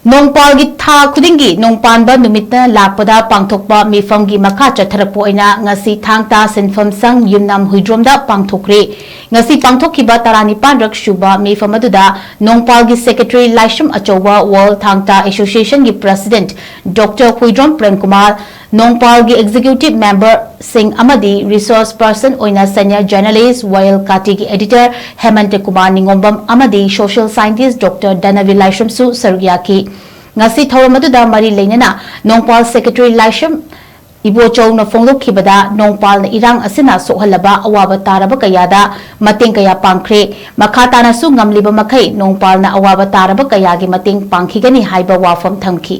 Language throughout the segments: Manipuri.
नोंपालगी था खुदिंगी नोंपानबा नुमितना लापदा पांगथोकपा मिफमगी मखा चथरपो ओइना ngasi thangta sinfam sang yumnam huidromda पांगथोकरे ngasi पांगथोकिबा 19 रक सुबा मिफम अदुदा नोंपालगी secretary Laishram Achouba world Thangta association की प्रेसिडेंट डॉक्टर हुइद्रोम प्रेम कुमार नोंपालगी एग्जीक्यूटिव मेंबर सिंह अमदी रिसोर्स पर्सन ओइना सीनियर जर्नलिस्ट वायल काटी की एडिटर हेमंत कुमार निंगोंबम अमदी social scientist doctor Danvi Laishram सु सरगियाकी ngasi thawam aduda mari leinana nongpal secretary laisham ibochou na phonglokhibada nongpal na irang asina sohalaba awaba taraba kayada mateng kaya pangkhre makha na su ngamliba makhai nongpal na awaba taraba kaya gi mateng pangkhigani haiba wafam thamki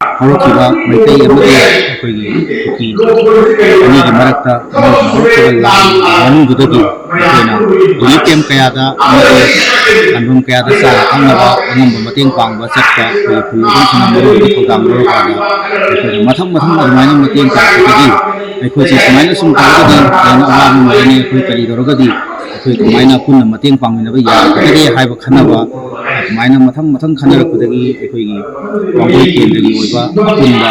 हरोखिबा Meitei अमदि अखोइगी की अनि की मरक्ता मनुदुदगी केना रिलीफ कैंप कयादा अमदि अनबम कयादा सा अंगबा अंगम मतेंग पांगबा चक्का कोई फुलुगन सनमरो की प्रोग्राम रो कादा मथम मथम अरमानी मतेंग कादी अखोइ से समाइना सुम कागदी याना अवाम मने अखोइ करी दरगदी अखोइ कमाइना पुन मतेंग पांगमिनबा या कदे हाइबा खनबा माइना मथम मथम खनरखुदगी अखोइगी वांगोइ केंद्रगी ओइबा पुनबा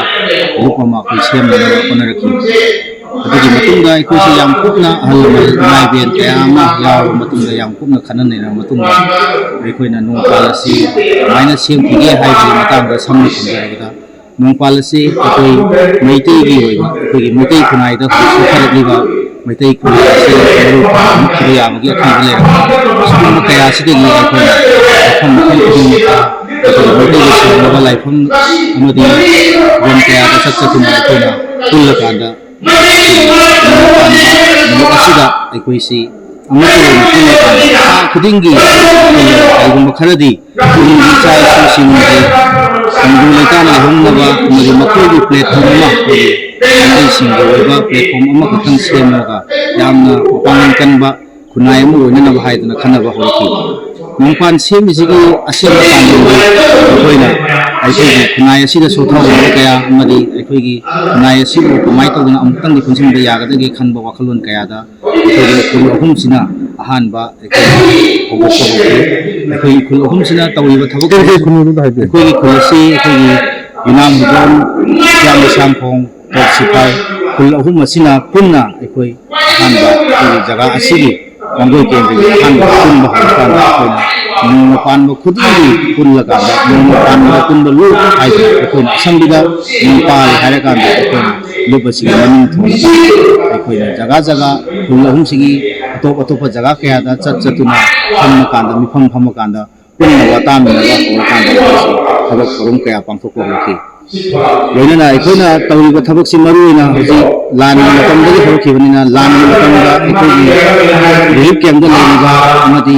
रूपमा कोइ सेमना कोनरखि अदगी मतुंगा अखोइसे याम कुपना अहलमल नाइबेन कयामा याव मतुंगा याम कुपना खननेना मतुंगा अखोइना नोंपालसी माइना सेमखिगे हाइबि मतंगा समनि खंजरगदा नोंपालसी अखोइ मैतेगी ओइबा अखोइगी मैते खुनाइदा सुखरलिबा मैते खुनाइसे क्रियामगी अखिबि लेर सुकुम कयासिदगी अखोइना मैते सेमबा लाइफम अमदि गम कयादा सच्चतुना अखोइना पुल्लकांदा अखोइसी खुदिंगी कईगुम खरदी खुदिंगी चाइसु सिंगी संगु लेताना हमनबा मरि मखोगी प्लेटफॉर्म अमा सिंगी ओइबा प्लेटफॉर्म अमा खतंग सेमगा यामना पांगन कनबा खुनाय अमा ओइननबा हाइदना खनबा होरखि नोंपान सेमजिगी असेम पांगन अखोइना अखोइगी खुनाय असिदा सोथाव कया अमदि अखोइगी खुनाय असिबु कमाय तौदना अमुक्तंगी पुनसिंबा यागदगी खनबा वाखलोन कयादा अखोइगी खुल अहुमसिना अहानबा अखोइगी अखोइगी खुल अहुमसिना तौइबा थबक अखोइगी खुलसी अखोइगी युनाम हुजोम श्याम शामखोंग तोसिपाय खुल अहुम असिना पुन्ना अखोइ अहानबा अखोइगी जगह असिगी वांगोइ केंद्रगी अहानबा पुनबा हरकांदा अखोइना नोंना पानबा खुदिंगी पुनलकांदा नोंना पानबा पुनबा लु हाइबा अखोइना असंबिदा नोंपाल हायरकांदा अखोइना लुबसिगी मनिंग थोलका अखोइना जगह जगह खुल अहुमसिगी अतोप अतोप जगह कयादा चतुना फमकांदा मिफम फमकांदा पुनना वातामिनबा होरकांदा थबक थोरम कया पांथोकपा होरखि लोइनना अखोइना तौरिबा थबकसि मरुइना हजि लान मतमदगी होरखिबनिना लान मतमदा अखोइगी रिलीफ कैंपदा लैरिबा अमदि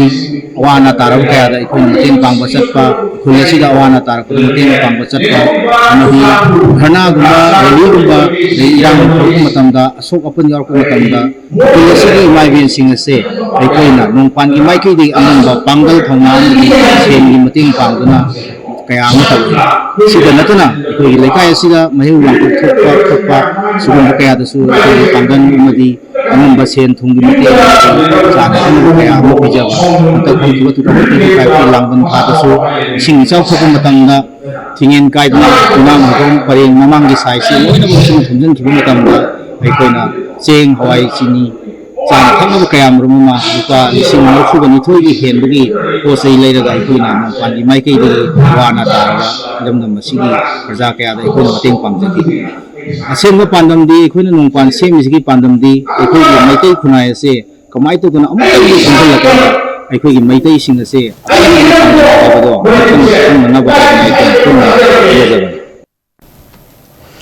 अवाना तारब कयादा अखोइना मतेंग पांगबा चटपा खुलसिदा अवाना तारब मतेंग पांगबा चटपा अमदि घरनागुंबा रैलीगुंबा इरांग थोरक मतमदा असोक अपन यारक मतमदा खुलसिगी माइबेन सिंगसे अखोइना नोंपानगी माइकैदि अंगनबा पांगल थौना अमदि सेमगी मतेंग पांगदना कया सिदा नतना अखोइगी लेकाय असिदा महेउ वांगथोक थोकपा थोकपा सुगुंबा कयादसु अखोइगी पांगन अमदि अनंबा सेन थुंगी मतेंग चाना कया अमा पिजबा अंतक फंखिबा 2025 लांबन थादसु इसिंग इचाव थोक मतमदा थिंगेन कायदना उनाम हगोम परेंग ममांगी साइसि लोइनबो सिंग थुंजनखिबा मतमदा अखोइना चेंग हवाई चिनी चाना थंगबा कयामरुमा रुपा लिसिंग 92 हेनबगी पोसै लेरगा अखोइना नोंपानगी माइकैदि वाना तारबा लमदम मसिगी प्रजा कयादा अखोइना मतेंग पांगजखि असेंबा पांदमदी अखोइना नोंपान सेमिसिगी पांदमदी अखोइगी मैतै खुनाय असे कमाय तौदना अमुक्तंगी संघलका अखोइगी मैतै सिंग असे